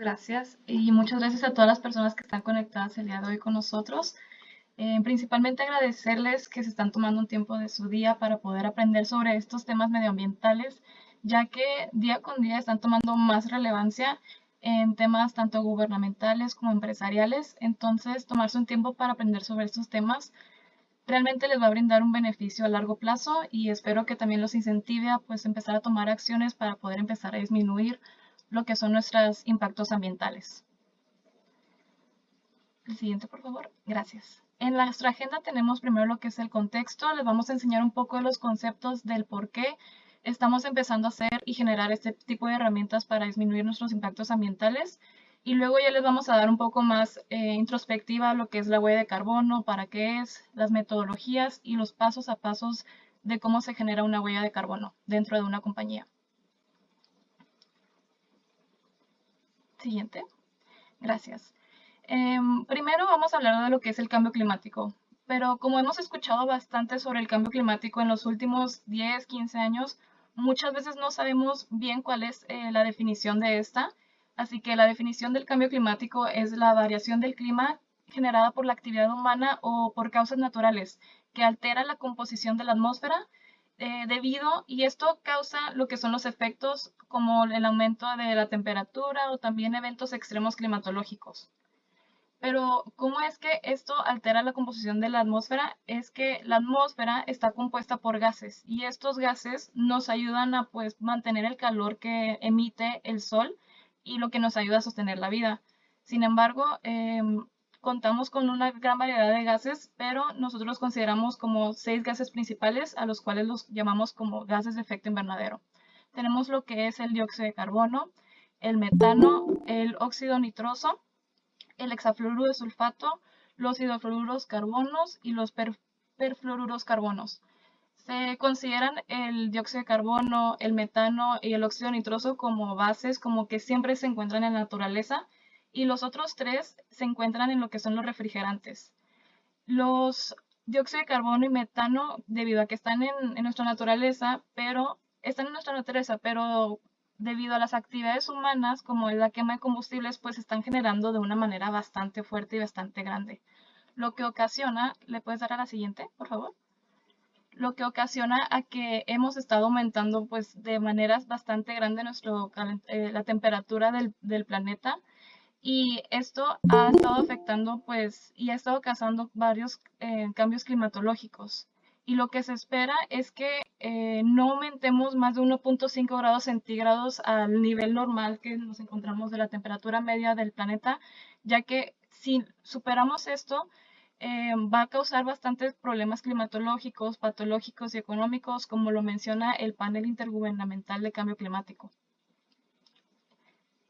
gracias. Y muchas gracias a todas las personas que están conectadas el día de hoy con nosotros. Principalmente agradecerles que se están tomando un tiempo de su día para poder aprender sobre estos temas medioambientales, ya que día con día están tomando más relevancia en temas tanto gubernamentales como empresariales. Entonces, tomarse un tiempo para aprender sobre estos temas realmente les va a brindar un beneficio a largo plazo y espero que también los incentive a pues empezar a tomar acciones para poder empezar a disminuir lo que son nuestros impactos ambientales. El siguiente, por favor. Gracias. En nuestra agenda tenemos primero lo que es el contexto. Les vamos a enseñar un poco de los conceptos del por qué estamos empezando a hacer y generar este tipo de herramientas para disminuir nuestros impactos ambientales. Y luego ya les vamos a dar un poco más introspectiva lo que es la huella de carbono, para qué es, las metodologías y los pasos a pasos de cómo se genera una huella de carbono dentro de una compañía. Siguiente. Gracias. Primero vamos a hablar de lo que es el cambio climático, pero como hemos escuchado bastante sobre el cambio climático en los últimos 10, 15 años, muchas veces no sabemos bien cuál es la definición de esta. Así que la definición del cambio climático es la variación del clima generada por la actividad humana o por causas naturales que altera la composición de la atmósfera y esto causa lo que son los efectos como el aumento de la temperatura o también eventos extremos climatológicos. Pero, ¿cómo es que esto altera la composición de la atmósfera? Es que la atmósfera está compuesta por gases y estos gases nos ayudan a pues mantener el calor que emite el sol y lo que nos ayuda a sostener la vida. Sin embargo, contamos con una gran variedad de gases, pero nosotros los consideramos como 6 gases principales, a los cuales los llamamos como gases de efecto invernadero. Tenemos lo que es el dióxido de carbono, el metano, el óxido nitroso, el hexafluoruro de sulfato, los hidrofluoruros carbonos y los perfluoruros carbonos. Se consideran el dióxido de carbono, el metano y el óxido nitroso como bases, como que siempre se encuentran en la naturaleza, y los otros tres se encuentran en lo que son los refrigerantes. Los dióxido de carbono y metano, debido a que están en nuestra naturaleza, pero debido a las actividades humanas, como es la quema de combustibles, pues se están generando de una manera bastante fuerte y bastante grande. Lo que ocasiona, ¿le puedes dar a la siguiente, por favor? Lo que ocasiona a que hemos estado aumentando pues de maneras bastante grandes la temperatura del planeta, y esto ha estado afectando pues y ha estado causando varios cambios climatológicos. Y lo que se espera es que no aumentemos más de 1.5 grados centígrados al nivel normal que nos encontramos de la temperatura media del planeta, ya que si superamos esto, va a causar bastantes problemas climatológicos, patológicos y económicos, como lo menciona el panel intergubernamental de cambio climático.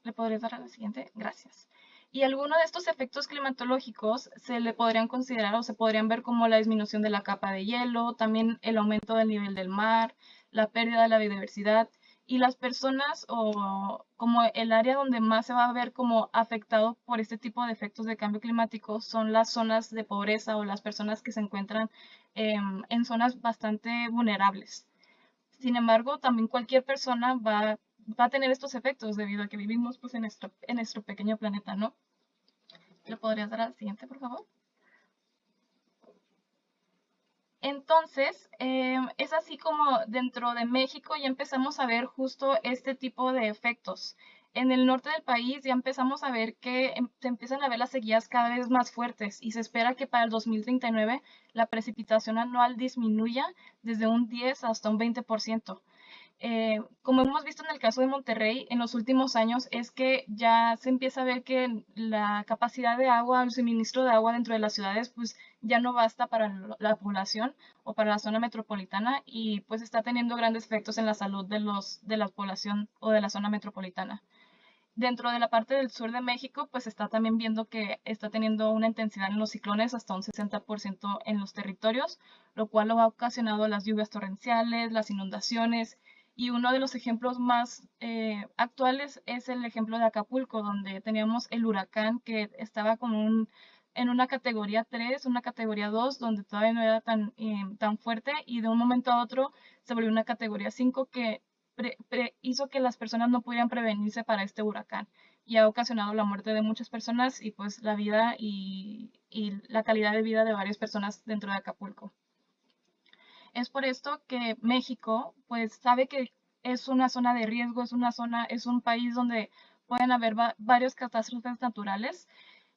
¿Le podrías dar a la siguiente? Gracias. Y algunos de estos efectos climatológicos se le podrían considerar o se podrían ver como la disminución de la capa de hielo, también el aumento del nivel del mar, la pérdida de la biodiversidad, y las personas o como el área donde más se va a ver como afectado por este tipo de efectos de cambio climático son las zonas de pobreza o las personas que se encuentran en zonas bastante vulnerables. Sin embargo, también cualquier persona va a tener estos efectos debido a que vivimos pues, en nuestro pequeño planeta, ¿no? ¿Le podrías dar al siguiente, por favor? Entonces, es así como dentro de México ya empezamos a ver justo este tipo de efectos. En el norte del país ya empezamos a ver que se empiezan a ver las sequías cada vez más fuertes y se espera que para el 2039 la precipitación anual disminuya desde un 10 hasta un 20%. Como hemos visto en el caso de Monterrey en los últimos años, es que ya se empieza a ver que la capacidad de agua, el suministro de agua dentro de las ciudades, pues ya no basta para la población o para la zona metropolitana y pues está teniendo grandes efectos en la salud de la población o de la zona metropolitana. Dentro de la parte del sur de México, pues está también viendo que está teniendo una intensidad en los ciclones hasta un 60% en los territorios, lo cual lo ha ocasionado las lluvias torrenciales, las inundaciones. Y uno de los ejemplos más actuales es el ejemplo de Acapulco, donde teníamos el huracán que estaba en una categoría 3, una categoría 2, donde todavía no era tan fuerte, y de un momento a otro se volvió una categoría 5 que hizo que las personas no pudieran prevenirse para este huracán. y ha ocasionado la muerte de muchas personas y pues la vida y la calidad de vida de varias personas dentro de Acapulco. Es por esto que México pues sabe que es una zona de riesgo, es un país donde pueden haber varias catástrofes naturales,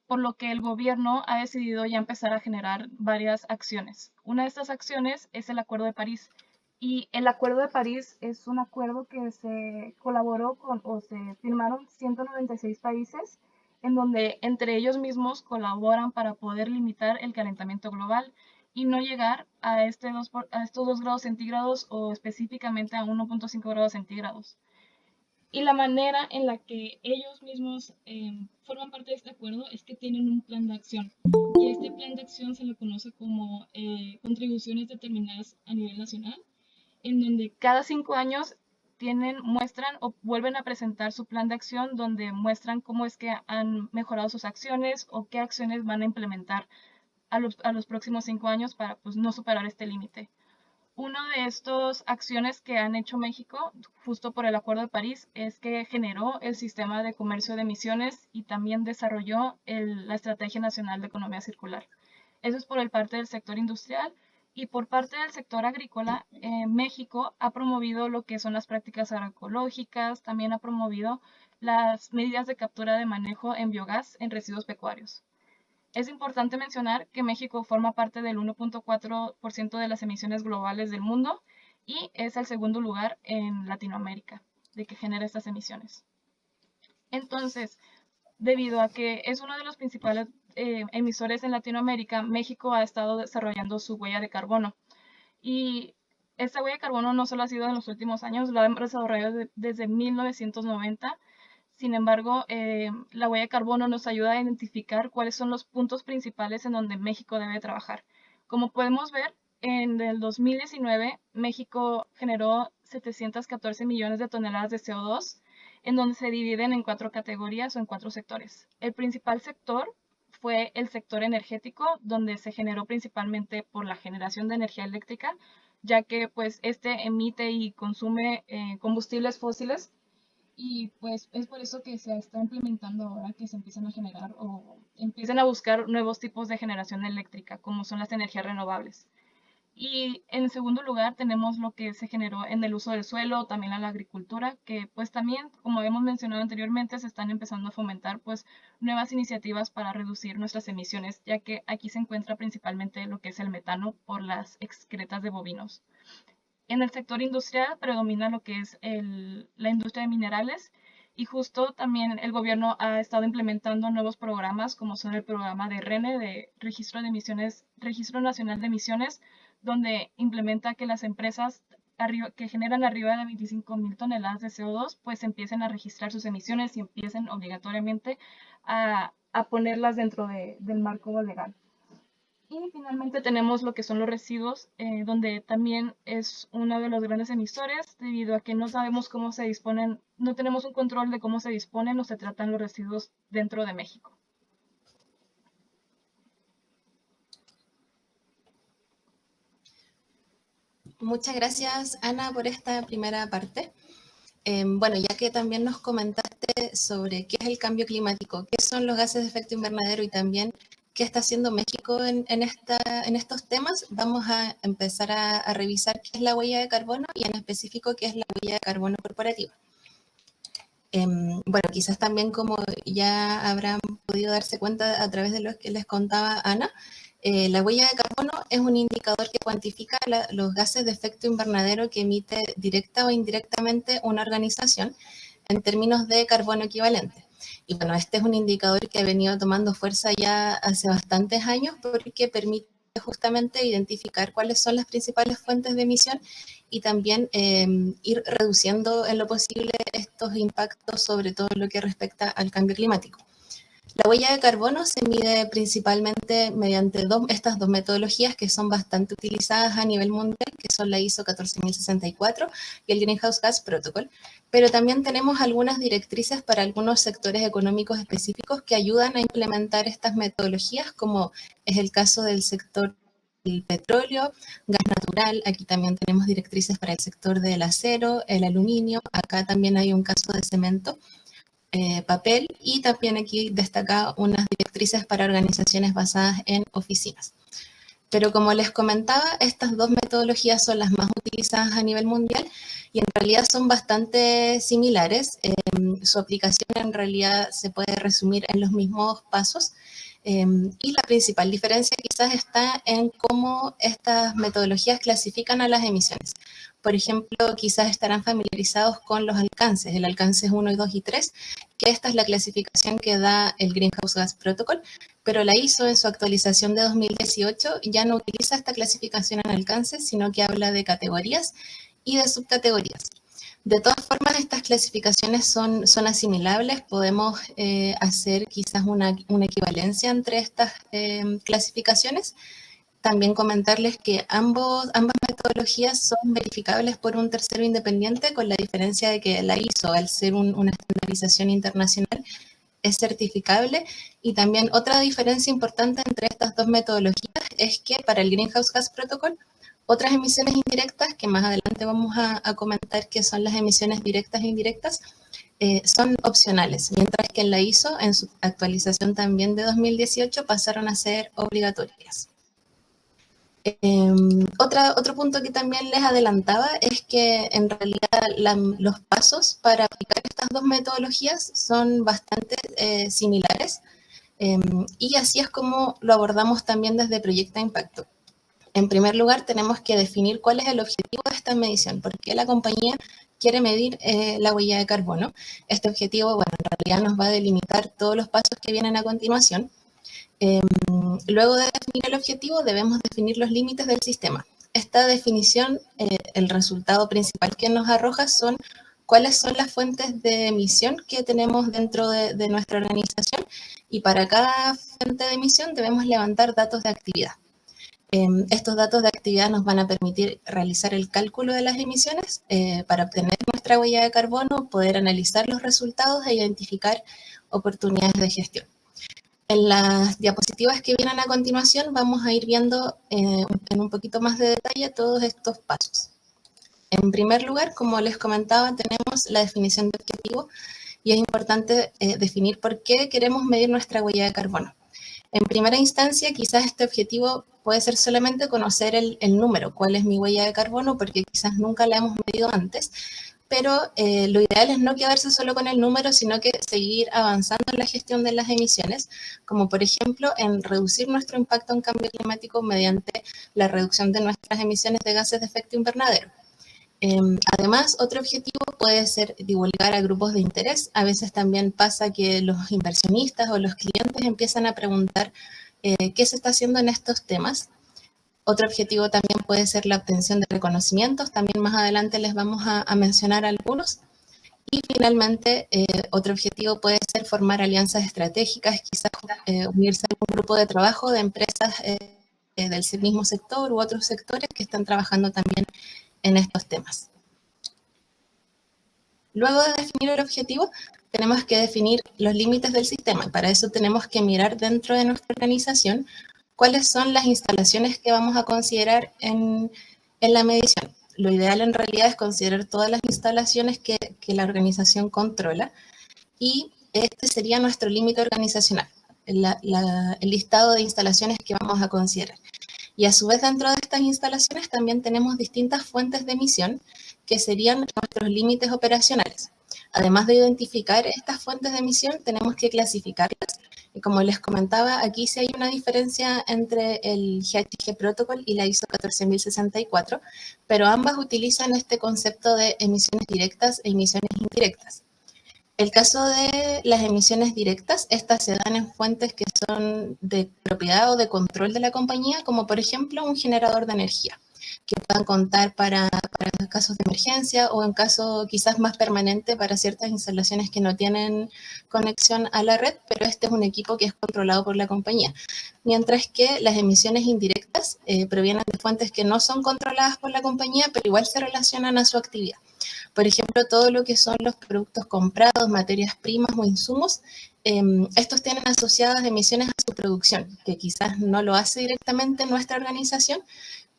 por lo que el gobierno ha decidido ya empezar a generar varias acciones. Una de estas acciones es el Acuerdo de París. Y el Acuerdo de París es un acuerdo que se colaboró con o se firmaron 196 países, en donde entre ellos mismos colaboran para poder limitar el calentamiento global y no llegar a, a estos 2 grados centígrados o específicamente a 1.5 grados centígrados. Y la manera en la que ellos mismos forman parte de este acuerdo es que tienen un plan de acción. Y este plan de acción se le conoce como contribuciones determinadas a nivel nacional, en donde cada 5 años muestran o vuelven a presentar su plan de acción, donde muestran cómo es que han mejorado sus acciones o qué acciones van a implementar a los próximos 5 años para pues, no superar este límite. Una de estas acciones que han hecho México, justo por el Acuerdo de París, es que generó el sistema de comercio de emisiones y también desarrolló la Estrategia Nacional de Economía Circular. Eso es por el parte del sector industrial. Y por parte del sector agrícola, México ha promovido lo que son las prácticas agroecológicas, también ha promovido las medidas de captura de manejo en biogás en residuos pecuarios. Es importante mencionar que México forma parte del 1.4% de las emisiones globales del mundo y es el segundo lugar en Latinoamérica de que genera estas emisiones. Entonces, debido a que es uno de los principales emisores en Latinoamérica, México ha estado desarrollando su huella de carbono. Y esta huella de carbono no solo ha sido en los últimos años, lo hemos desarrollado desde 1990. Sin embargo, la huella de carbono nos ayuda a identificar cuáles son los puntos principales en donde México debe trabajar. Como podemos ver, en el 2019 México generó 714 millones de toneladas de CO2, en donde se dividen en 4 categorías o en 4 sectores. El principal sector fue el sector energético, donde se generó principalmente por la generación de energía eléctrica, ya que pues este emite y consume combustibles fósiles y pues es por eso que se está implementando ahora que se empiezan a generar o empiezan a buscar nuevos tipos de generación eléctrica, como son las energías renovables. Y en segundo lugar tenemos lo que se generó en el uso del suelo, también a la agricultura, que pues también, como hemos mencionado anteriormente, se están empezando a fomentar pues nuevas iniciativas para reducir nuestras emisiones, ya que aquí se encuentra principalmente lo que es el metano por las excretas de bovinos. En el sector industrial predomina lo que es la industria de minerales y justo también el gobierno ha estado implementando nuevos programas como son el programa de RENE, de Registro de Emisiones, Registro Nacional de Emisiones, donde implementa que las empresas que generan arriba de 25.000 toneladas de CO2 pues empiecen a registrar sus emisiones y empiecen obligatoriamente a ponerlas dentro del marco legal. Y finalmente tenemos lo que son los residuos, donde también es uno de los grandes emisores, debido a que no sabemos cómo se disponen, no tenemos un control de cómo se disponen o se tratan los residuos dentro de México. Muchas gracias, Ana, por esta primera parte. Bueno, ya que también nos comentaste sobre qué es el cambio climático, qué son los gases de efecto invernadero y también qué está haciendo México en estos temas, vamos a empezar a revisar qué es la huella de carbono y en específico qué es la huella de carbono corporativa. Bueno, quizás también como ya habrán podido darse cuenta a través de lo que les contaba Ana, la huella de carbono es un indicador que cuantifica los gases de efecto invernadero que emite directa o indirectamente una organización en términos de carbono equivalente. Y bueno, este es un indicador que ha venido tomando fuerza ya hace bastantes años porque permite justamente identificar cuáles son las principales fuentes de emisión y también ir reduciendo en lo posible estos impactos, sobre todo en lo que respecta al cambio climático. La huella de carbono se mide principalmente mediante estas dos metodologías que son bastante utilizadas a nivel mundial, que son la ISO 14064 y el Greenhouse Gas Protocol, pero también tenemos algunas directrices para algunos sectores económicos específicos que ayudan a implementar estas metodologías, como es el caso del sector del petróleo, gas natural, aquí también tenemos directrices para el sector del acero, el aluminio, acá también hay un caso de cemento, papel, y también aquí destaca unas directrices para organizaciones basadas en oficinas. Pero como les comentaba, estas dos metodologías son las más utilizadas a nivel mundial y en realidad son bastante similares. Su aplicación en realidad se puede resumir en los mismos pasos. Y la principal diferencia quizás está en cómo estas metodologías clasifican a las emisiones. Por ejemplo, quizás estarán familiarizados con los alcances, el alcance 1, 2 y 3, que esta es la clasificación que da el Greenhouse Gas Protocol, pero la ISO en su actualización de 2018 ya no utiliza esta clasificación en alcances, sino que habla de categorías y de subcategorías. De todas formas, estas clasificaciones son asimilables, podemos hacer quizás una equivalencia entre estas clasificaciones. También comentarles que ambas metodologías son verificables por un tercero independiente, con la diferencia de que la ISO, al ser una estandarización internacional, es certificable. Y también otra diferencia importante entre estas dos metodologías es que para el Greenhouse Gas Protocol, otras emisiones indirectas, que más adelante vamos a comentar que son las emisiones directas e indirectas, son opcionales, mientras que en la ISO, en su actualización también de 2018, pasaron a ser obligatorias. Otro punto que también les adelantaba es que en realidad los pasos para aplicar estas dos metodologías son bastante similares, y así es como lo abordamos también desde Proyecta Impacto. En primer lugar, tenemos que definir cuál es el objetivo de esta medición, por qué la compañía quiere medir la huella de carbono. Este objetivo, bueno, en realidad nos va a delimitar todos los pasos que vienen a continuación. Luego de definir el objetivo, debemos definir los límites del sistema. Esta definición, el resultado principal que nos arroja son cuáles son las fuentes de emisión que tenemos dentro de nuestra organización, y para cada fuente de emisión debemos levantar datos de actividad. Estos datos de actividad nos van a permitir realizar el cálculo de las emisiones para obtener nuestra huella de carbono, poder analizar los resultados e identificar oportunidades de gestión. En las diapositivas que vienen a continuación vamos a ir viendo en un poquito más de detalle todos estos pasos. En primer lugar, como les comentaba, tenemos la definición de objetivo y es importante definir por qué queremos medir nuestra huella de carbono. En primera instancia, quizás este objetivo puede ser solamente conocer el número, cuál es mi huella de carbono, porque quizás nunca la hemos medido antes, pero lo ideal es no quedarse solo con el número, sino que seguir avanzando en la gestión de las emisiones, como por ejemplo en reducir nuestro impacto en cambio climático mediante la reducción de nuestras emisiones de gases de efecto invernadero. Además, otro objetivo puede ser divulgar a grupos de interés. A veces también pasa que los inversionistas o los clientes empiezan a preguntar qué se está haciendo en estos temas. Otro objetivo también puede ser la obtención de reconocimientos. También más adelante les vamos a mencionar algunos. Y finalmente, otro objetivo puede ser formar alianzas estratégicas, quizás unirse a un grupo de trabajo de empresas del mismo sector u otros sectores que están trabajando también en estos temas. Luego de definir el objetivo, tenemos que definir los límites del sistema. Para eso tenemos que mirar dentro de nuestra organización cuáles son las instalaciones que vamos a considerar en la medición. Lo ideal en realidad es considerar todas las instalaciones que la organización controla, y este sería nuestro límite organizacional, el listado de instalaciones que vamos a considerar. Y a su vez, dentro de estas instalaciones también tenemos distintas fuentes de emisión que serían nuestros límites operacionales. Además de identificar estas fuentes de emisión, tenemos que clasificarlas. Y como les comentaba, aquí sí hay una diferencia entre el GHG Protocol y la ISO 14064, pero ambas utilizan este concepto de emisiones directas e emisiones indirectas. El caso de las emisiones directas, estas se dan en fuentes que son de propiedad o de control de la compañía, como por ejemplo un generador de energía, que puedan contar para casos de emergencia o en caso quizás más permanente para ciertas instalaciones que no tienen conexión a la red, pero este es un equipo que es controlado por la compañía. Mientras que las emisiones indirectas provienen de fuentes que no son controladas por la compañía, pero igual se relacionan a su actividad. Por ejemplo, todo lo que son los productos comprados, materias primas o insumos, estos tienen asociadas emisiones a su producción, que quizás no lo hace directamente nuestra organización,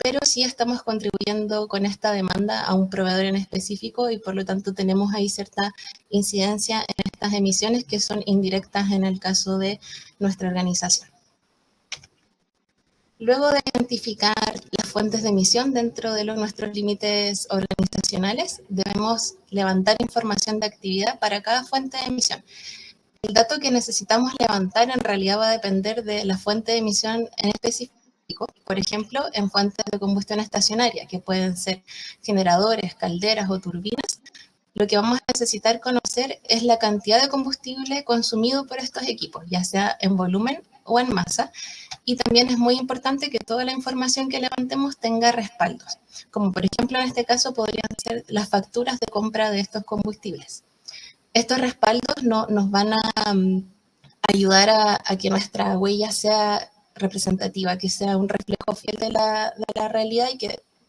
pero sí estamos contribuyendo con esta demanda a un proveedor en específico y por lo tanto tenemos ahí cierta incidencia en estas emisiones que son indirectas en el caso de nuestra organización. Luego de identificar las fuentes de emisión dentro de nuestros límites organizacionales, debemos levantar información de actividad para cada fuente de emisión. El dato que necesitamos levantar en realidad va a depender de la fuente de emisión en específico. Por ejemplo, en fuentes de combustión estacionaria, que pueden ser generadores, calderas o turbinas, lo que vamos a necesitar conocer es la cantidad de combustible consumido por estos equipos, ya sea en volumen o en masa. Y también es muy importante que toda la información que levantemos tenga respaldos, como por ejemplo en este caso podrían ser las facturas de compra de estos combustibles. Estos respaldos nos van a ayudar a que nuestra huella sea representativa, que sea un reflejo fiel de la realidad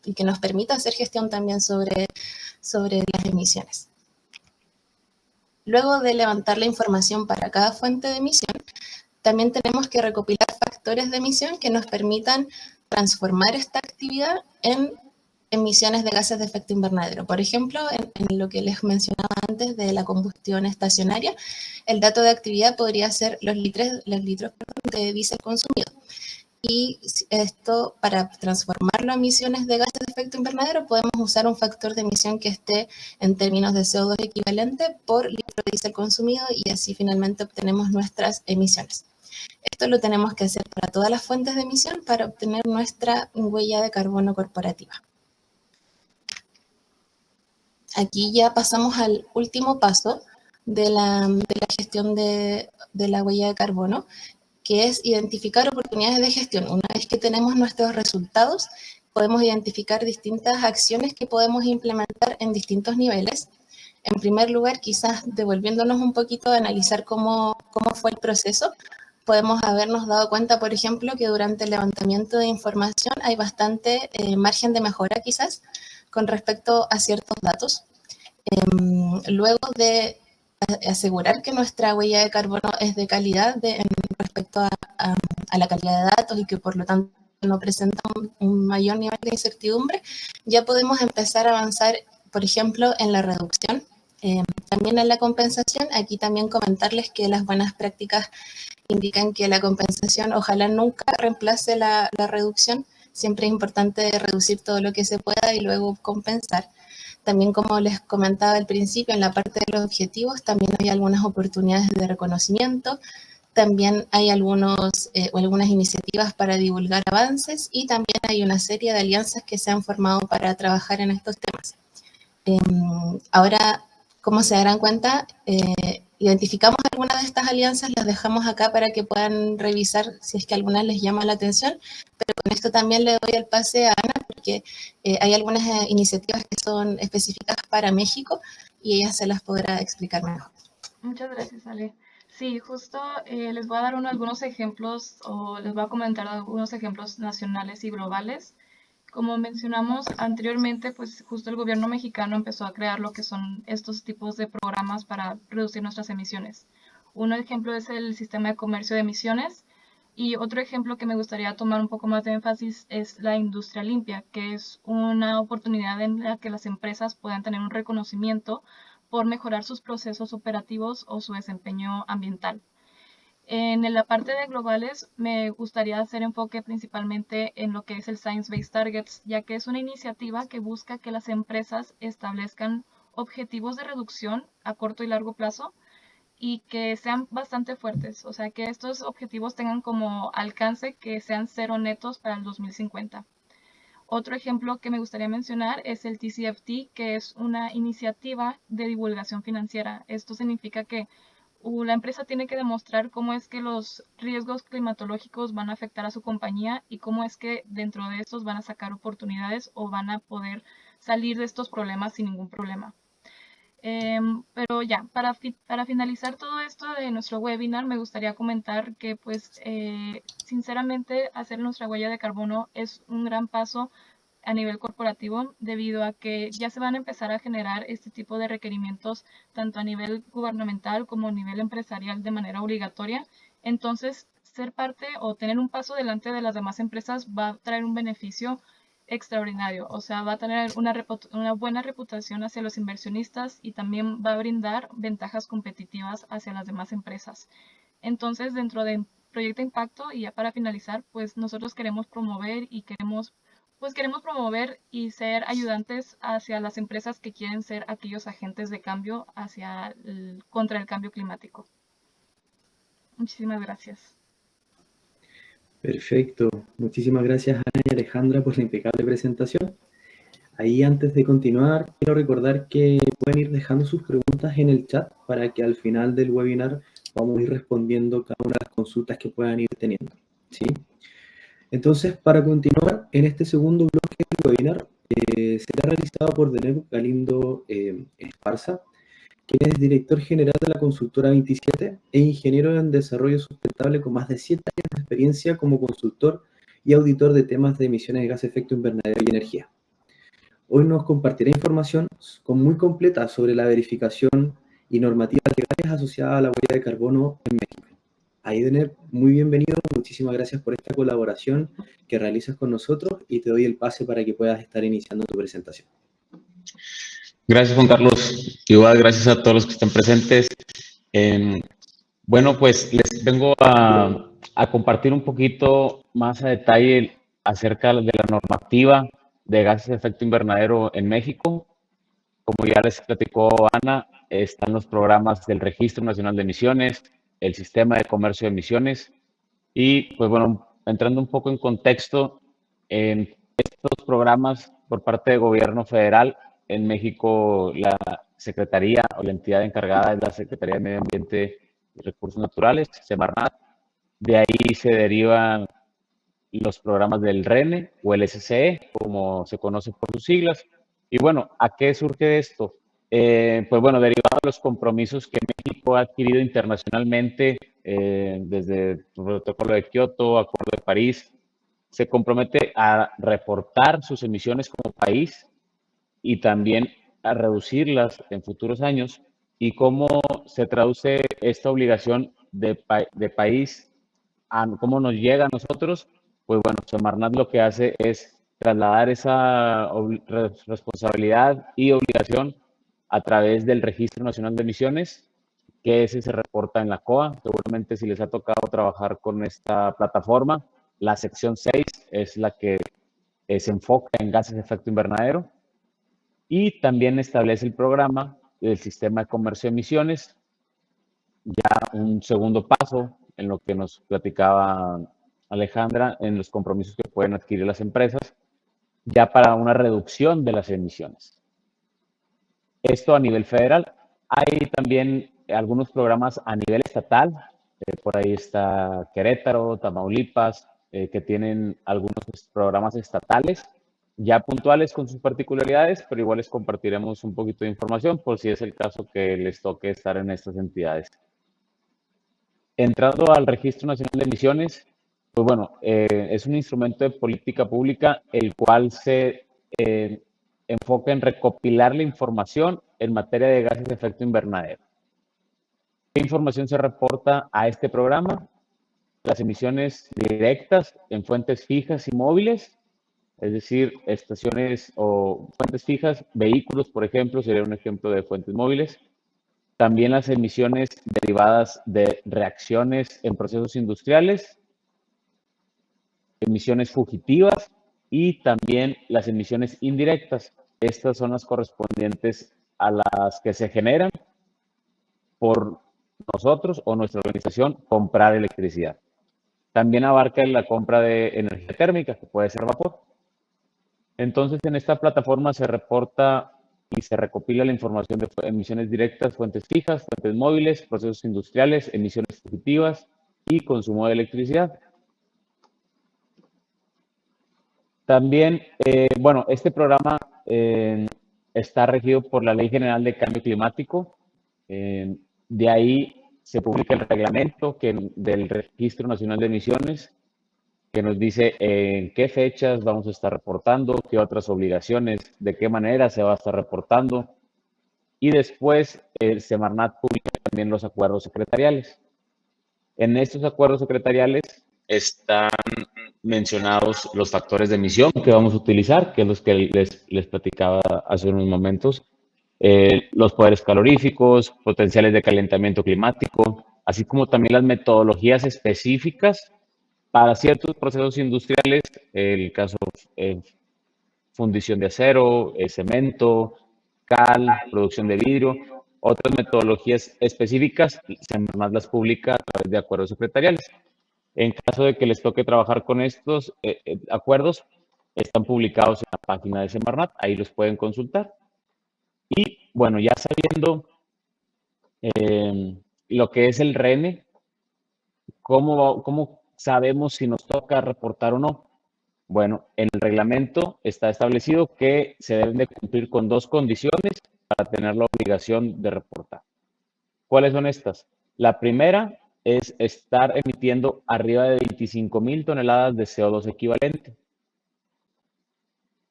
y que nos permita hacer gestión también sobre las emisiones. Luego de levantar la información para cada fuente de emisión, también tenemos que recopilar factores de emisión que nos permitan transformar esta actividad en emisiones de gases de efecto invernadero. Por ejemplo, en lo que les mencionaba antes de la combustión estacionaria, el dato de actividad podría ser los litros de diésel consumido. Y esto, para transformarlo a emisiones de gases de efecto invernadero, podemos usar un factor de emisión que esté en términos de CO2 equivalente por litro de diésel consumido y así finalmente obtenemos nuestras emisiones. Esto lo tenemos que hacer para todas las fuentes de emisión para obtener nuestra huella de carbono corporativa. Aquí ya pasamos al último paso de la gestión de la huella de carbono, que es identificar oportunidades de gestión. Una vez que tenemos nuestros resultados, podemos identificar distintas acciones que podemos implementar en distintos niveles. En primer lugar, quizás devolviéndonos un poquito a analizar cómo fue el proceso, podemos habernos dado cuenta, por ejemplo, que durante el levantamiento de información hay bastante margen de mejora quizás con respecto a ciertos datos. Luego de asegurar que nuestra huella de carbono es de calidad respecto a la calidad de datos y que por lo tanto no presenta un mayor nivel de incertidumbre, ya podemos empezar a avanzar, por ejemplo, en la reducción. También en la compensación, aquí también comentarles que las buenas prácticas indican que la compensación ojalá nunca reemplace la reducción. Siempre es importante reducir todo lo que se pueda y luego compensar. También, como les comentaba al principio, en la parte de los objetivos también hay algunas oportunidades de reconocimiento, también hay algunas iniciativas para divulgar avances y también hay una serie de alianzas que se han formado para trabajar en estos temas. Ahora, como se darán cuenta, identificamos algunas de estas alianzas, las dejamos acá para que puedan revisar si es que alguna les llama la atención, pero con esto también le doy el pase a Ana porque hay algunas iniciativas que son específicas para México y ella se las podrá explicar mejor. Muchas gracias, Ale. Sí, justo les voy a dar algunos ejemplos o les voy a comentar algunos ejemplos nacionales y globales. Como mencionamos anteriormente, pues justo el gobierno mexicano empezó a crear lo que son estos tipos de programas para reducir nuestras emisiones. Un ejemplo es el sistema de comercio de emisiones y otro ejemplo que me gustaría tomar un poco más de énfasis es la industria limpia, que es una oportunidad en la que las empresas puedan tener un reconocimiento por mejorar sus procesos operativos o su desempeño ambiental. En la parte de globales, me gustaría hacer enfoque principalmente en lo que es el Science-Based Targets, ya que es una iniciativa que busca que las empresas establezcan objetivos de reducción a corto y largo plazo y que sean bastante fuertes, o sea, que estos objetivos tengan como alcance que sean cero netos para el 2050. Otro ejemplo que me gustaría mencionar es el TCFD, que es una iniciativa de divulgación financiera. Esto significa que la empresa tiene que demostrar cómo es que los riesgos climatológicos van a afectar a su compañía y cómo es que dentro de estos van a sacar oportunidades o van a poder salir de estos problemas sin ningún problema. Pero ya, para finalizar todo esto de nuestro webinar, me gustaría comentar que pues sinceramente hacer nuestra huella de carbono es un gran paso a nivel corporativo debido a que ya se van a empezar a generar este tipo de requerimientos tanto a nivel gubernamental como a nivel empresarial de manera obligatoria. Entonces, ser parte o tener un paso delante de las demás empresas va a traer un beneficio extraordinario. O sea, va a tener una buena reputación hacia los inversionistas y también va a brindar ventajas competitivas hacia las demás empresas. Entonces, dentro de Proyecto Impacto, y ya para finalizar, pues nosotros queremos promover y queremos promover y ser ayudantes hacia las empresas que quieren ser aquellos agentes de cambio contra el cambio climático. Muchísimas gracias. Perfecto. Muchísimas gracias, Ana y Alejandra, por la impecable presentación. Ahí, antes de continuar, quiero recordar que pueden ir dejando sus preguntas en el chat para que al final del webinar vamos a ir respondiendo cada una de las consultas que puedan ir teniendo, ¿sí? Entonces, para continuar, en este segundo bloque del webinar, será realizado por Denevo Galindo Esparza, quien es director general de la consultora 27 e ingeniero en desarrollo sustentable con más de 7 años de experiencia como consultor y auditor de temas de emisiones de gas de efecto invernadero y energía. Hoy nos compartirá información muy completa sobre la verificación y normativas legales asociadas a la huella de carbono en México. Aidener, muy bienvenido, muchísimas gracias por esta colaboración que realizas con nosotros y te doy el pase para que puedas estar iniciando tu presentación. Gracias, Juan Carlos. Igual, gracias a todos los que están presentes. Bueno, pues les vengo a compartir un poquito más a detalle acerca de la normativa de gases de efecto invernadero en México. Como ya les platicó Ana, están los programas del Registro Nacional de Emisiones, el Sistema de Comercio de Emisiones y, pues bueno, entrando un poco en contexto, en estos programas por parte del gobierno federal, en México la secretaría o la entidad encargada es la Secretaría de Medio Ambiente y Recursos Naturales, Semarnat. De ahí se derivan los programas del RENE o el SCE, como se conoce por sus siglas. Y bueno, ¿a qué surge esto? Pues bueno, derivado de los compromisos que México ha adquirido internacionalmente, desde el protocolo de Kioto, Acuerdo de París, se compromete a reportar sus emisiones como país y también a reducirlas en futuros años. ¿Y cómo se traduce esta obligación de país a cómo nos llega a nosotros? Pues bueno, Semarnat lo que hace es trasladar esa responsabilidad y obligación a través del Registro Nacional de Emisiones, que ese se reporta en la COA. Seguramente si les ha tocado trabajar con esta plataforma, la sección 6 es la que se enfoca en gases de efecto invernadero y también establece el programa del Sistema de Comercio de Emisiones, ya un segundo paso en lo que nos platicaba Alejandra, en los compromisos que pueden adquirir las empresas, ya para una reducción de las emisiones. Esto a nivel federal. Hay también algunos programas a nivel estatal, por ahí está Querétaro, Tamaulipas, que tienen algunos programas estatales, ya puntuales con sus particularidades, pero igual les compartiremos un poquito de información por si es el caso que les toque estar en estas entidades. Entrando al Registro Nacional de Emisiones, pues bueno, es un instrumento de política pública el cual se enfoca en recopilar la información en materia de gases de efecto invernadero. ¿Qué información se reporta a este programa? Las emisiones directas en fuentes fijas y móviles, es decir, estaciones o fuentes fijas, vehículos, por ejemplo, sería un ejemplo de fuentes móviles. También las emisiones derivadas de reacciones en procesos industriales, emisiones fugitivas y también las emisiones indirectas. Estas son las correspondientes a las que se generan por nosotros o nuestra organización comprar electricidad. También abarca la compra de energía térmica, que puede ser vapor. Entonces, en esta plataforma se reporta y se recopila la información de emisiones directas, fuentes fijas, fuentes móviles, procesos industriales, emisiones fugitivas y consumo de electricidad. También, bueno, este programa está regido por la Ley General de Cambio Climático. De ahí se publica el reglamento del Registro Nacional de Emisiones, que nos dice en qué fechas vamos a estar reportando, qué otras obligaciones, de qué manera se va a estar reportando. Y después el Semarnat publica también los acuerdos secretariales. En estos acuerdos secretariales están mencionados los factores de emisión que vamos a utilizar, que es los que les platicaba hace unos momentos, los poderes caloríficos, potenciales de calentamiento climático, así como también las metodologías específicas para ciertos procesos industriales, el caso fundición de acero, cemento, cal, producción de vidrio, otras metodologías específicas, Semarnat las publica a través de acuerdos secretariales. En caso de que les toque trabajar con estos acuerdos, están publicados en la página de Semarnat, ahí los pueden consultar. Y bueno, ya sabiendo lo que es el RENE, ¿cómo sabemos si nos toca reportar o no? Bueno, en el reglamento está establecido que se deben de cumplir con 2 condiciones para tener la obligación de reportar. ¿Cuáles son estas? La primera es estar emitiendo arriba de 25,000 toneladas de CO2 equivalente.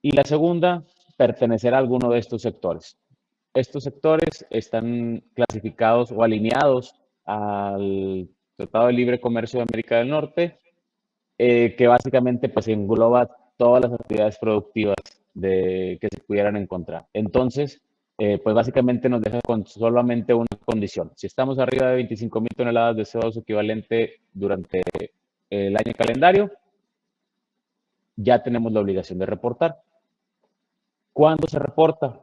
Y la segunda, pertenecer a alguno de estos sectores. Estos sectores están clasificados o alineados al Tratado de Libre Comercio de América del Norte, que básicamente pues engloba todas las actividades productivas que se pudieran encontrar. Entonces, pues básicamente nos deja con solamente una condición. Si estamos arriba de 25,000 toneladas de CO2 equivalente durante el año calendario, ya tenemos la obligación de reportar. ¿Cuándo se reporta?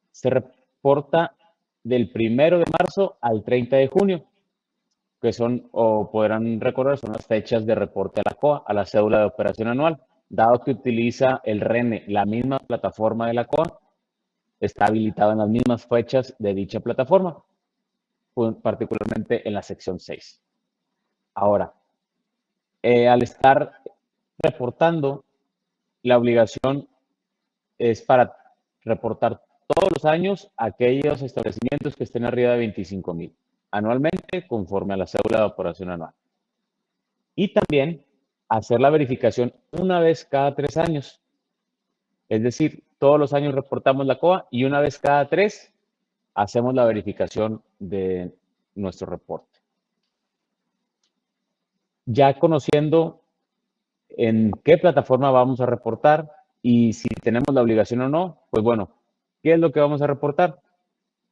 Se reporta del 1 de marzo al 30 de junio, que son, o podrán recordar, son las fechas de reporte a la COA, a la cédula de operación anual. Dado que utiliza el RENE, la misma plataforma de la COA, está habilitado en las mismas fechas de dicha plataforma, particularmente en la sección 6. Ahora, al estar reportando, la obligación es para reportar todos los años aquellos establecimientos que estén arriba de 25,000 anualmente, conforme a la cédula de operación anual. Y también hacer la verificación una vez cada 3 años. Es decir, todos los años reportamos la COA y una vez cada 3 hacemos la verificación de nuestro reporte. Ya conociendo en qué plataforma vamos a reportar y si tenemos la obligación o no, pues bueno, ¿qué es lo que vamos a reportar?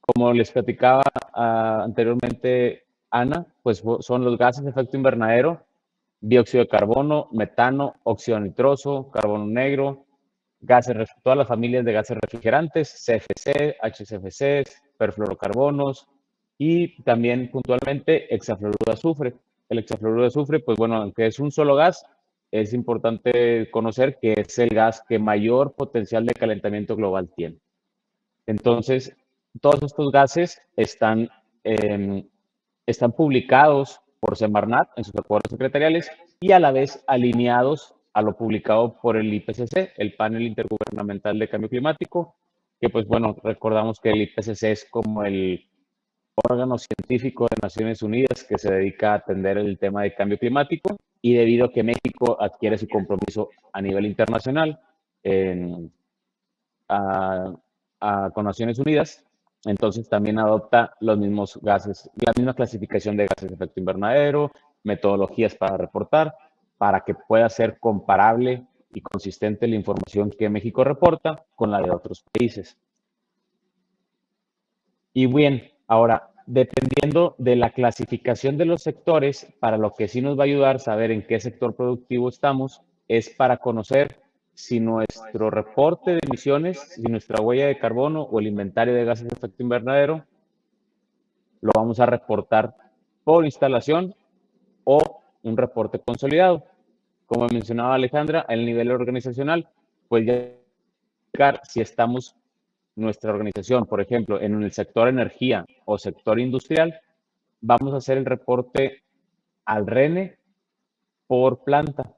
Como les platicaba anteriormente Ana, pues son los gases de efecto invernadero, dióxido de carbono, metano, óxido nitroso, carbono negro, todas las familias de gases refrigerantes, CFC, HCFC, perfluorocarbonos y también puntualmente hexafluoruro de azufre. El hexafluoruro de azufre, pues bueno, aunque es un solo gas, es importante conocer que es el gas que mayor potencial de calentamiento global tiene. Entonces, todos estos gases están publicados por Semarnat en sus acuerdos secretariales y a la vez alineados a lo publicado por el IPCC, el Panel Intergubernamental de Cambio Climático, que pues bueno, recordamos que el IPCC es como el órgano científico de Naciones Unidas que se dedica a atender el tema de cambio climático, y debido a que México adquiere su compromiso a nivel internacional con Naciones Unidas, entonces también adopta los mismos gases, la misma clasificación de gases de efecto invernadero, metodologías para reportar, para que pueda ser comparable y consistente la información que México reporta con la de otros países. Y bien, ahora, dependiendo de la clasificación de los sectores, para lo que sí nos va a ayudar saber en qué sector productivo estamos, es para conocer si nuestro reporte de emisiones, si nuestra huella de carbono o el inventario de gases de efecto invernadero, lo vamos a reportar por instalación o un reporte consolidado. Como mencionaba Alejandra, a nivel organizacional, pues ya si estamos nuestra organización, por ejemplo, en el sector energía o sector industrial, vamos a hacer el reporte al RENE por planta.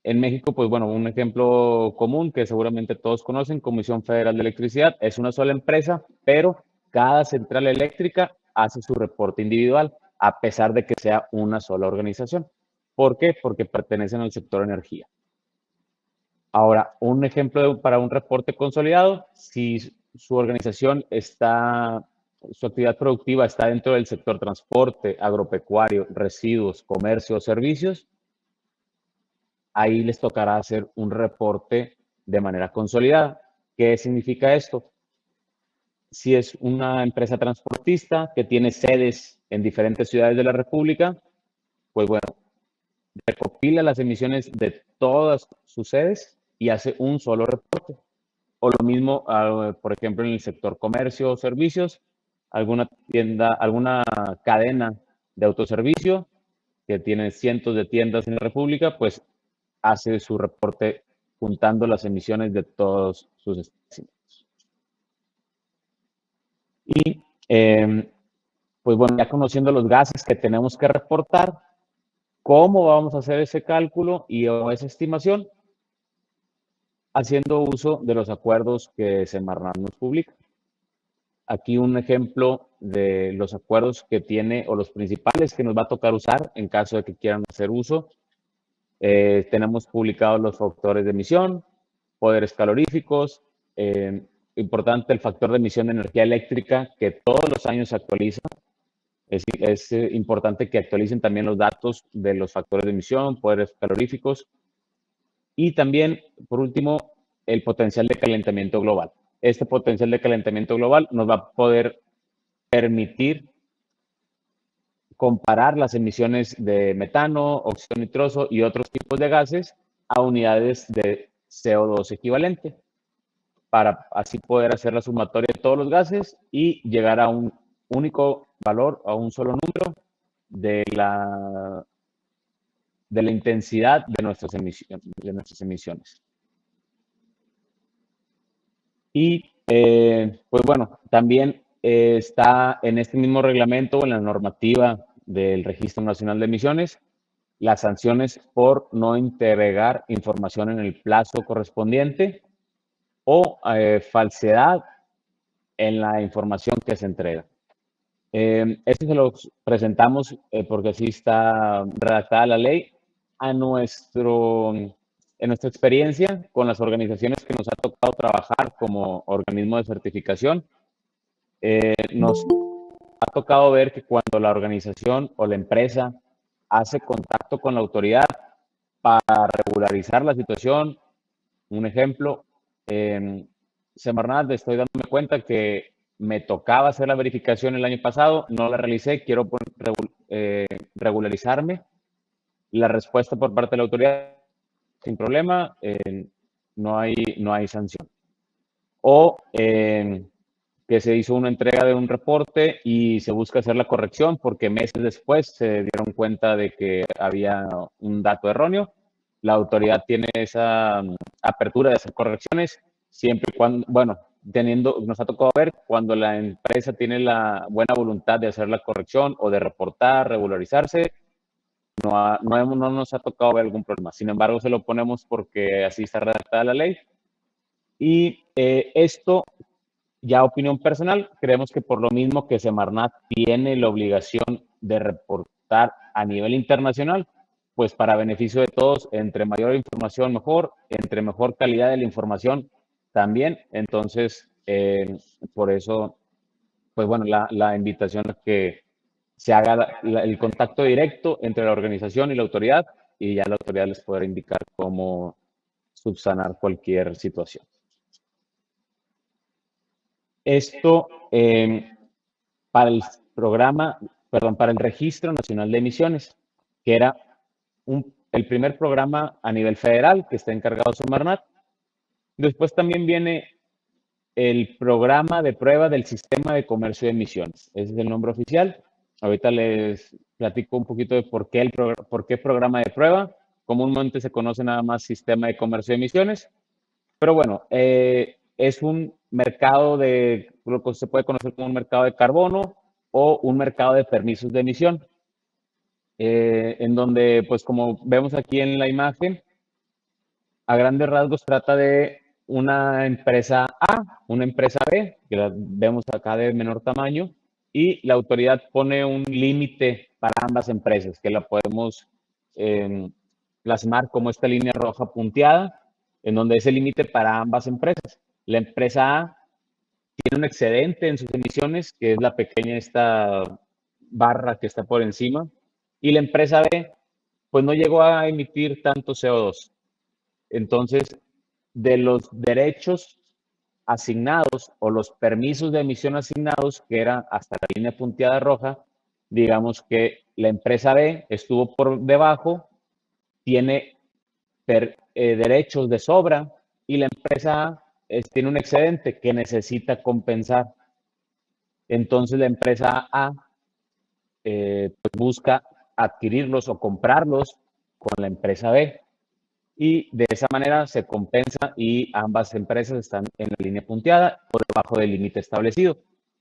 En México, pues bueno, un ejemplo común que seguramente todos conocen, Comisión Federal de Electricidad, es una sola empresa, pero cada central eléctrica hace su reporte individual, a pesar de que sea una sola organización. ¿Por qué? Porque pertenecen al sector energía. Ahora, un ejemplo para un reporte consolidado, si su organización está su actividad productiva está dentro del sector transporte, agropecuario, residuos, comercio o servicios, ahí les tocará hacer un reporte de manera consolidada. ¿Qué significa esto? Si es una empresa transportista que tiene sedes en diferentes ciudades de la República, pues bueno, recopila las emisiones de todas sus sedes y hace un solo reporte. O lo mismo, por ejemplo, en el sector comercio o servicios, alguna tienda, alguna cadena de autoservicio que tiene cientos de tiendas en la República, pues hace su reporte juntando las emisiones de todos sus establecimientos. Y pues bueno, ya conociendo los gases que tenemos que reportar, ¿cómo vamos a hacer ese cálculo y esa estimación? Haciendo uso de los acuerdos que Semarnat nos publica. Aquí un ejemplo de los acuerdos que tiene o los principales que nos va a tocar usar en caso de que quieran hacer uso. Tenemos publicados los factores de emisión, poderes caloríficos, importante el factor de emisión de energía eléctrica que todos los años se actualiza. Es importante que actualicen también los datos de los factores de emisión, poderes caloríficos y también, por último, el potencial de calentamiento global. Este potencial de calentamiento global nos va a poder permitir comparar las emisiones de metano, óxido nitroso y otros tipos de gases a unidades de CO2 equivalente, para así poder hacer la sumatoria de todos los gases y llegar a un único valor, a un solo número de la intensidad de nuestras emisiones. Y pues bueno, también está en este mismo reglamento, en la normativa del Registro Nacional de Emisiones, las sanciones por no entregar información en el plazo correspondiente o falsedad en la información que se entrega. Esto se lo presentamos porque así está redactada la ley en nuestra experiencia con las organizaciones que nos ha tocado trabajar como organismo de certificación. Nos ha tocado ver que cuando la organización o la empresa hace contacto con la autoridad para regularizar la situación, un ejemplo, Semarnat, estoy dándome cuenta que me tocaba hacer la verificación el año pasado, no la realicé, quiero regularizarme. La respuesta por parte de la autoridad, sin problema, no hay sanción. O que se hizo una entrega de un reporte y se busca hacer la corrección porque meses después se dieron cuenta de que había un dato erróneo. La autoridad tiene esa apertura de hacer correcciones siempre y cuando, bueno, nos ha tocado ver cuando la empresa tiene la buena voluntad de hacer la corrección o de reportar, regularizarse, no nos ha tocado ver algún problema. Sin embargo, se lo ponemos porque así está redactada la ley. Y esto, ya opinión personal, creemos que por lo mismo que Semarnat tiene la obligación de reportar a nivel internacional, pues para beneficio de todos, entre mayor información mejor, entre mejor calidad de la información también. Entonces, por eso, pues bueno, la invitación a que se haga el contacto directo entre la organización y la autoridad y ya la autoridad les podrá indicar cómo subsanar cualquier situación. Esto para el para el Registro Nacional de Emisiones, que era el primer programa a nivel federal que está encargado de Semarnat. Después también viene el programa de prueba del Sistema de Comercio de Emisiones. Ese es el nombre oficial. Ahorita les platico un poquito de por qué programa de prueba. Comúnmente se conoce nada más Sistema de Comercio de Emisiones. Pero bueno, es un mercado lo que se puede conocer como un mercado de carbono o un mercado de permisos de emisión. En donde, pues como vemos aquí en la imagen, a grandes rasgos trata de una empresa A, una empresa B, que la vemos acá de menor tamaño, y la autoridad pone un límite para ambas empresas, que la podemos plasmar como esta línea roja punteada, en donde es el límite para ambas empresas. La empresa A tiene un excedente en sus emisiones, que es la pequeña esta barra que está por encima, y la empresa B pues no llegó a emitir tanto CO2. Entonces, de los derechos asignados o los permisos de emisión asignados, que eran hasta la línea punteada roja, digamos que la empresa B estuvo por debajo, tiene derechos de sobra, y la empresa A tiene un excedente que necesita compensar. Entonces la empresa A pues busca adquirirlos o comprarlos con la empresa B, y de esa manera se compensa y ambas empresas están en la línea punteada por debajo del límite establecido.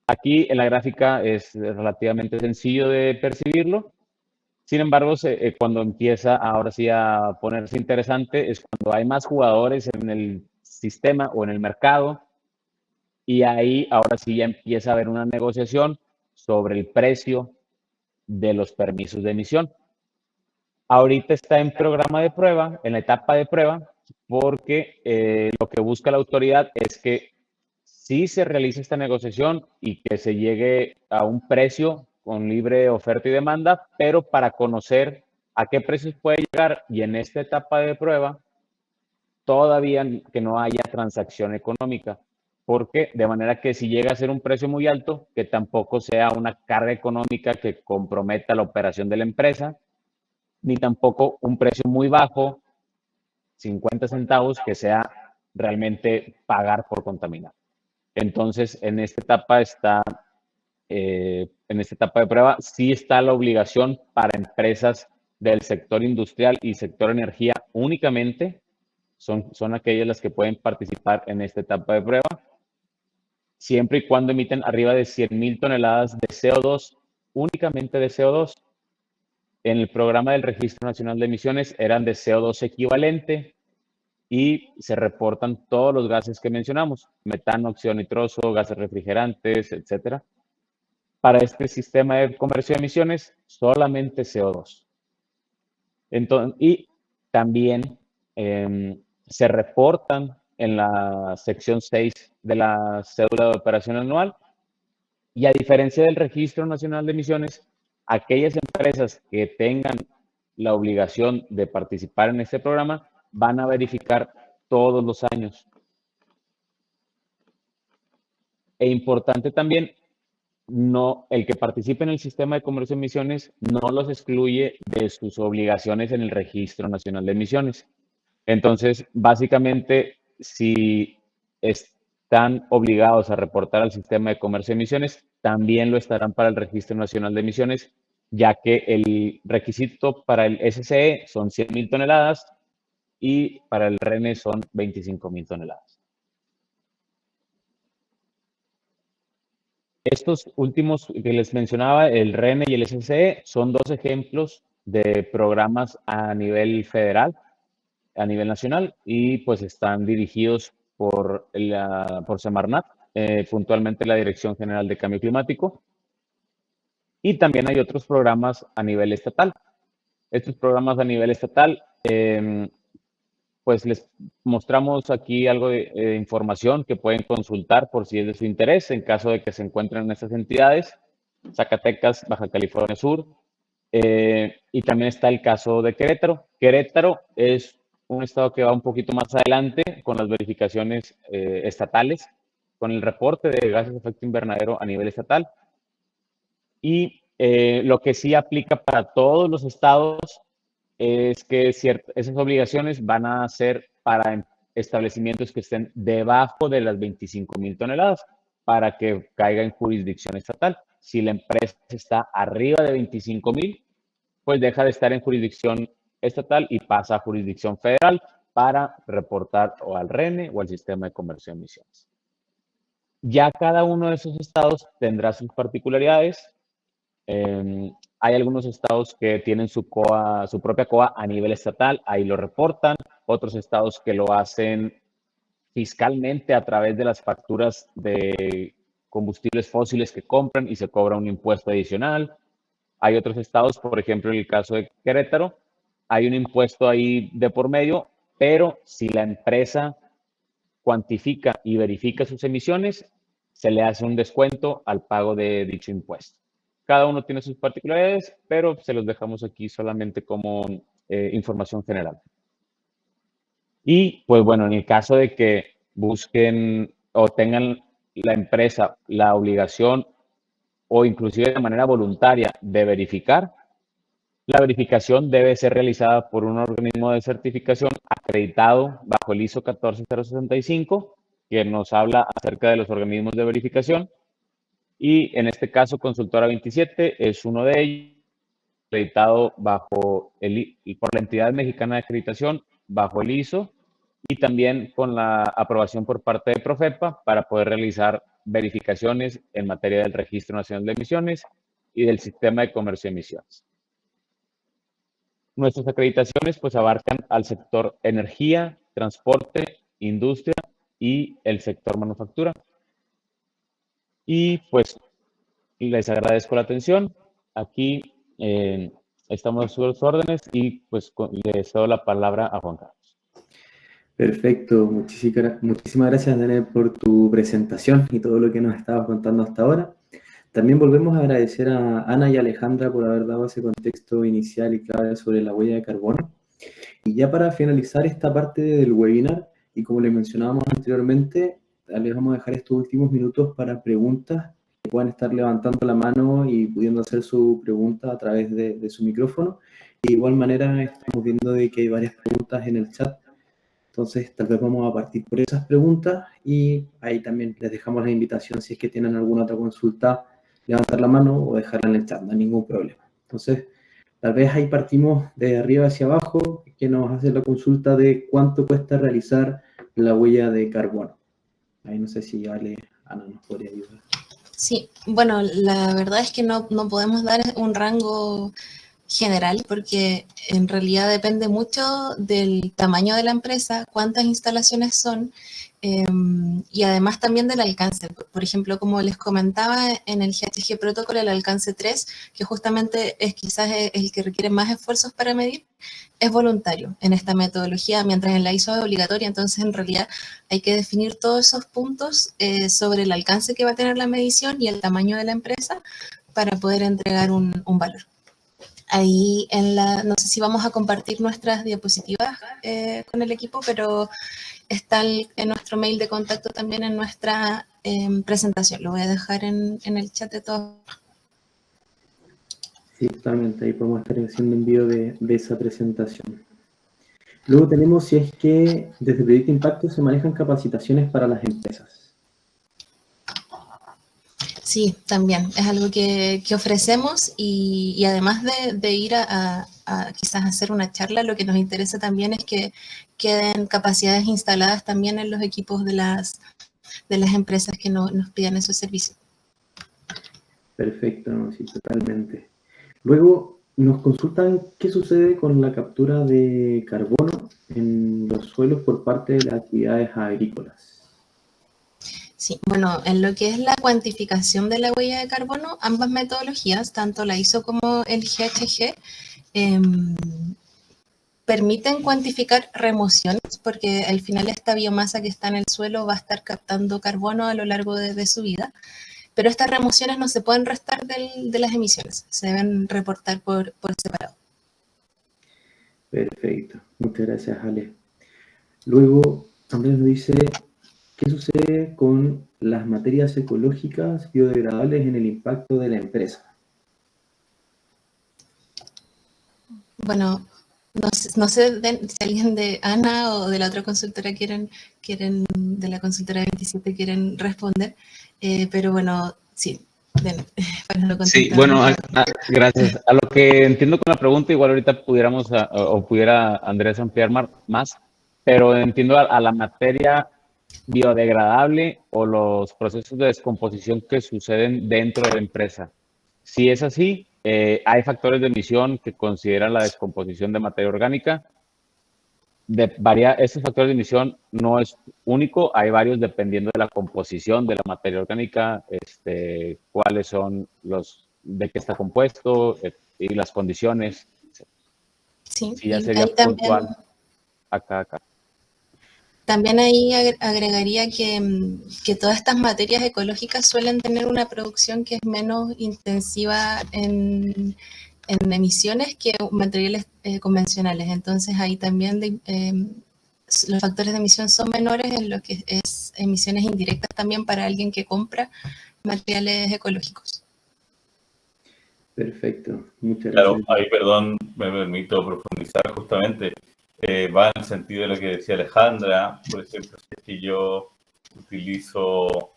Aquí en la gráfica es relativamente sencillo de percibirlo. Sin embargo, cuando empieza ahora sí a ponerse interesante es cuando hay más jugadores en el sistema o en el mercado, y ahí ahora sí ya empieza a haber una negociación sobre el precio de los permisos de emisión. Ahorita está en programa de prueba, en la etapa de prueba, porque lo que busca la autoridad es que sí se realice esta negociación y que se llegue a un precio con libre oferta y demanda, pero para conocer a qué precios puede llegar, y en esta etapa de prueba todavía que no haya transacción económica, porque de manera que si llega a ser un precio muy alto, que tampoco sea una carga económica que comprometa la operación de la empresa, ni tampoco un precio muy bajo, 50 centavos, que sea realmente pagar por contaminar. Entonces, en esta etapa de prueba, sí está la obligación para empresas del sector industrial y sector energía únicamente, son aquellas las que pueden participar en esta etapa de prueba, siempre y cuando emiten arriba de 100,000 toneladas de CO2, únicamente de CO2. En el programa del Registro Nacional de Emisiones eran de CO2 equivalente, y se reportan todos los gases que mencionamos: metano, óxido nitroso, gases refrigerantes, etcétera. Para este sistema de comercio de emisiones, solamente CO2. Entonces, y también se reportan en la sección 6 de la cédula de operación anual, y a diferencia del Registro Nacional de Emisiones, aquellas empresas que tengan la obligación de participar en este programa van a verificar todos los años. E importante también, el que participe en el sistema de comercio de emisiones no los excluye de sus obligaciones en el Registro Nacional de Emisiones. Entonces, básicamente, si están obligados a reportar al sistema de comercio de emisiones, también lo estarán para el Registro Nacional de Emisiones, ya que el requisito para el SCE son 100,000 toneladas y para el RENE son 25,000 toneladas. Estos últimos que les mencionaba, el RENE y el SCE, son dos ejemplos de programas a nivel federal, a nivel nacional, y pues están dirigidos por Semarnat, puntualmente la Dirección General de Cambio Climático, y también hay otros programas a nivel estatal. Estos programas a nivel estatal, pues les mostramos aquí algo de información que pueden consultar por si es de su interés, en caso de que se encuentren en estas entidades: Zacatecas, Baja California Sur, y también está el caso de Querétaro. Querétaro es un estado que va un poquito más adelante con las verificaciones estatales, con el reporte de gases de efecto invernadero a nivel estatal. Y lo que sí aplica para todos los estados es que esas obligaciones van a ser para establecimientos que estén debajo de las 25,000 toneladas para que caiga en jurisdicción estatal. Si la empresa está arriba de 25,000, pues deja de estar en jurisdicción estatal y pasa a jurisdicción federal para reportar o al RENE o al sistema de comercio de emisiones. Ya cada uno de esos estados tendrá sus particularidades. Hay algunos estados que tienen su propia COA a nivel estatal, ahí lo reportan. Otros estados que lo hacen fiscalmente a través de las facturas de combustibles fósiles que compran y se cobra un impuesto adicional. Hay otros estados, por ejemplo, en el caso de Querétaro, hay un impuesto ahí de por medio, pero si la empresa cuantifica y verifica sus emisiones, se le hace un descuento al pago de dicho impuesto. Cada uno tiene sus particularidades, pero se los dejamos aquí solamente como información general. Y pues bueno, en el caso de que busquen o tengan la empresa la obligación o inclusive de manera voluntaria de verificar, la verificación debe ser realizada por un organismo de certificación acreditado bajo el ISO 14065, que nos habla acerca de los organismos de verificación. Y en este caso, Consultora 27 es uno de ellos, acreditado bajo por la entidad mexicana de acreditación, bajo el ISO, y también con la aprobación por parte de Profepa para poder realizar verificaciones en materia del Registro Nacional de Emisiones y del Sistema de Comercio de Emisiones. Nuestras acreditaciones pues abarcan al sector energía, transporte, industria y el sector manufactura. Y pues les agradezco la atención. Aquí estamos a sus órdenes y pues les doy la palabra a Juan Carlos. Perfecto, muchísimas gracias, Daniel, por tu presentación y todo lo que nos estabas contando hasta ahora. También volvemos a agradecer a Ana y Alejandra por haber dado ese contexto inicial y clave sobre la huella de carbono. Y ya para finalizar esta parte del webinar, y como les mencionábamos anteriormente, les vamos a dejar estos últimos minutos para preguntas que puedan estar levantando la mano y pudiendo hacer su pregunta a través de su micrófono. Y de igual manera estamos viendo de que hay varias preguntas en el chat. Entonces, tal vez vamos a partir por esas preguntas y ahí también les dejamos la invitación si es que tienen alguna otra consulta, levantar la mano o dejarla en el chat, no hay ningún problema. Entonces, tal vez ahí partimos de arriba hacia abajo, que nos hace la consulta de cuánto cuesta realizar la huella de carbono. Ahí no sé si Ana nos podría ayudar. Sí, bueno, la verdad es que no podemos dar un rango general porque en realidad depende mucho del tamaño de la empresa, cuántas instalaciones son y además también del alcance. Por ejemplo, como les comentaba en el GHG Protocol, el alcance 3, que justamente es quizás el que requiere más esfuerzos para medir, es voluntario en esta metodología, mientras en la ISO es obligatoria. Entonces, en realidad hay que definir todos esos puntos sobre el alcance que va a tener la medición y el tamaño de la empresa para poder entregar un valor. Ahí no sé si vamos a compartir nuestras diapositivas con el equipo, pero está en nuestro mail de contacto también en nuestra presentación. Lo voy a dejar en el chat de todos. Sí, totalmente. Ahí podemos estar haciendo envío de esa presentación. Luego tenemos si es que desde Proyecto Impacto se manejan capacitaciones para las empresas. Sí, también es algo que ofrecemos y además de ir a quizás hacer una charla, lo que nos interesa también es que queden capacidades instaladas también en los equipos de las empresas que nos pidan esos servicios. Perfecto, no, sí, totalmente. Luego nos consultan qué sucede con la captura de carbono en los suelos por parte de las actividades agrícolas. Sí, bueno, en lo que es la cuantificación de la huella de carbono, ambas metodologías, tanto la ISO como el GHG, permiten cuantificar remociones, porque al final esta biomasa que está en el suelo va a estar captando carbono a lo largo de su vida, pero estas remociones no se pueden restar de las emisiones, se deben reportar por separado. Perfecto, muchas gracias, Ale. Luego, Andrés nos dice, ¿qué sucede con las materias ecológicas biodegradables en el impacto de la empresa? Bueno, no sé si alguien de Ana o de la otra consultora de la consultora 27 quieren responder, pero bueno, sí. Sí, bueno, gracias. A lo que entiendo con la pregunta, igual ahorita pudiera Andrés ampliar más, pero entiendo a la materia biodegradable o los procesos de descomposición que suceden dentro de la empresa. Si es así, hay factores de emisión que consideran la descomposición de materia orgánica. Estos factores de emisión no es único, hay varios dependiendo de la composición de la materia orgánica, cuáles son de qué está compuesto y las condiciones. Sí, ya sería puntual acá. También ahí agregaría que todas estas materias ecológicas suelen tener una producción que es menos intensiva en emisiones que materiales convencionales. Entonces ahí también los factores de emisión son menores en lo que es emisiones indirectas también para alguien que compra materiales ecológicos. Perfecto, muchas Claro, gracias. ahí, perdón, me permito profundizar justamente. Va en el sentido de lo que decía Alejandra. Por ejemplo, si es que yo utilizo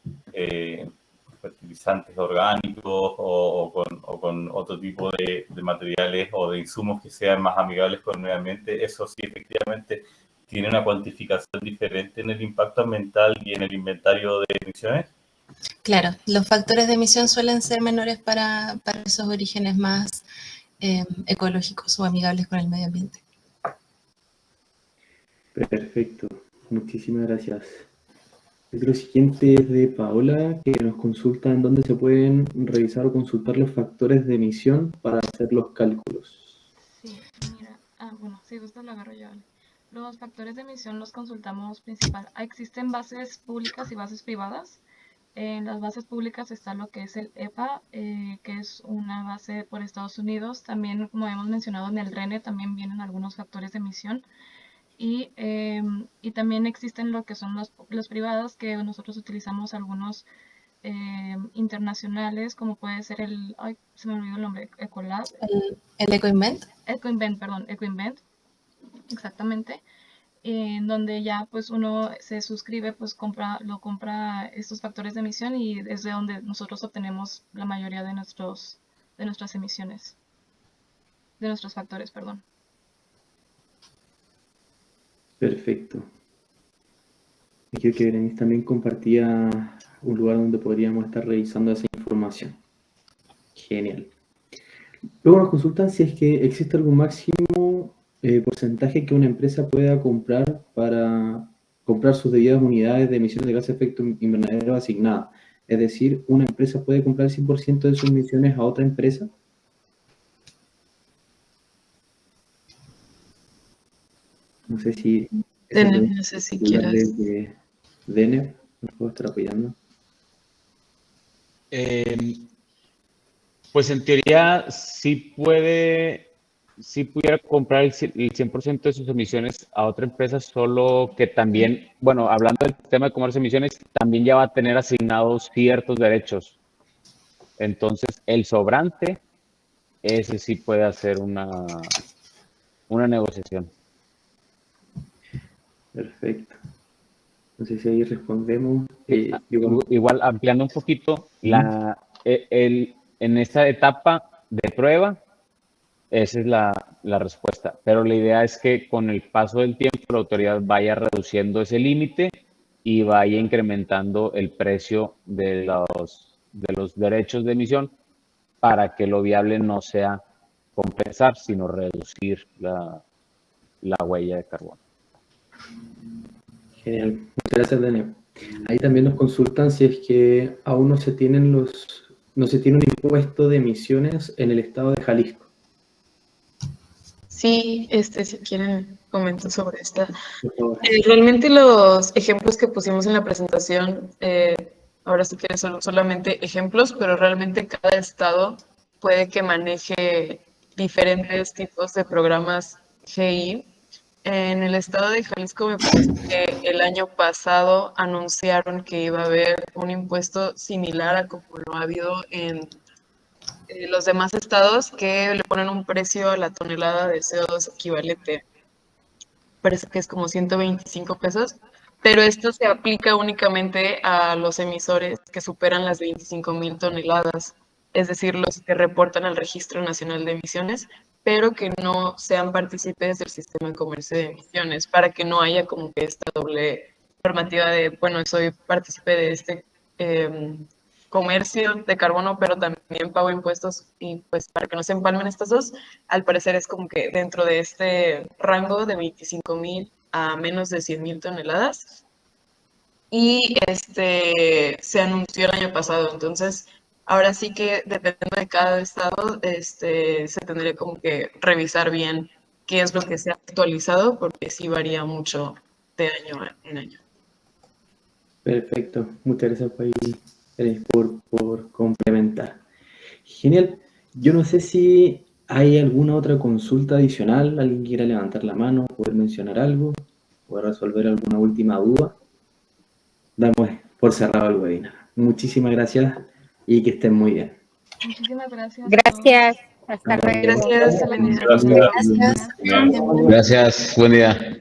fertilizantes orgánicos o con otro tipo de materiales o de insumos que sean más amigables con el medio ambiente, eso sí efectivamente tiene una cuantificación diferente en el impacto ambiental y en el inventario de emisiones. Claro, los factores de emisión suelen ser menores para esos orígenes más ecológicos o amigables con el medio ambiente. Perfecto, muchísimas gracias. Lo siguiente es de Paola, que nos consulta en dónde se pueden revisar o consultar los factores de emisión para hacer los cálculos. Sí, mira, bueno, si gustas lo agarro yo. Ale. Los factores de emisión los consultamos principal. Existen bases públicas y bases privadas. En las bases públicas está lo que es el EPA, que es una base por Estados Unidos. También, como hemos mencionado, en el RENE también vienen algunos factores de emisión. Y también existen lo que son los privados, que nosotros utilizamos algunos internacionales, como puede ser ay, se me olvidó el nombre, Ecolab. ¿El EcoInvent? Ecoinvent, perdón, Ecoinvent, exactamente. En donde ya pues uno se suscribe, pues compra estos factores de emisión y es de donde nosotros obtenemos la mayoría de nuestras emisiones, de nuestros factores, perdón. Perfecto. Y creo que Berenice también compartía un lugar donde podríamos estar revisando esa información. Genial. Luego nos consultan si es que existe algún máximo porcentaje que una empresa pueda comprar para comprar sus debidas unidades de emisiones de gases de efecto invernadero asignadas. Es decir, ¿una empresa puede comprar el 100% de sus emisiones a otra empresa? No sé si... Denner, no sé si quieras. De Denner, ¿nos puedo estar apoyando? Pues en teoría sí pudiera comprar el 100% de sus emisiones a otra empresa, solo que también, bueno, hablando del tema de comercio de emisiones, también ya va a tener asignados ciertos derechos. Entonces, el sobrante, ese sí puede hacer una negociación. Perfecto. No sé si ahí respondemos. Igual ampliando un poquito, en esta etapa de prueba, esa es la respuesta. Pero la idea es que con el paso del tiempo la autoridad vaya reduciendo ese límite y vaya incrementando el precio de los derechos de emisión para que lo viable no sea compensar, sino reducir la huella de carbono. Genial, muchas gracias, Daniel. Ahí también nos consultan si es que aún no se tiene un impuesto de emisiones en el estado de Jalisco. Sí, si quieren comento sobre esta. Por favor. Realmente los ejemplos que pusimos en la presentación, ahora sí que son solamente ejemplos, pero realmente cada estado puede que maneje diferentes tipos de programas GI. En el estado de Jalisco me parece que el año pasado anunciaron que iba a haber un impuesto similar a como lo ha habido en los demás estados, que le ponen un precio a la tonelada de CO2 equivalente. Parece que es como 125 pesos, pero esto se aplica únicamente a los emisores que superan las 25,000 toneladas, es decir, los que reportan al Registro Nacional de Emisiones, pero que no sean partícipes del sistema de comercio de emisiones, para que no haya como que esta doble normativa de, bueno, soy partícipe de este comercio de carbono, pero también pago impuestos, y pues para que no se empalmen estas dos, al parecer es como que dentro de este rango de 25,000 a menos de 100,000 toneladas, y se anunció el año pasado. Entonces ahora sí que dependiendo de cada estado, se tendría como que revisar bien qué es lo que se ha actualizado, porque sí varía mucho de año en año. Perfecto, muchas gracias por complementar. Genial. Yo no sé si hay alguna otra consulta adicional, alguien quiera levantar la mano, poder mencionar algo, poder resolver alguna última duda. Damos por cerrado el webinar. Muchísimas gracias y que estén muy bien. Muchísimas gracias. Gracias. Hasta luego. Gracias, Elena. Gracias. Gracias. Gracias, buen día.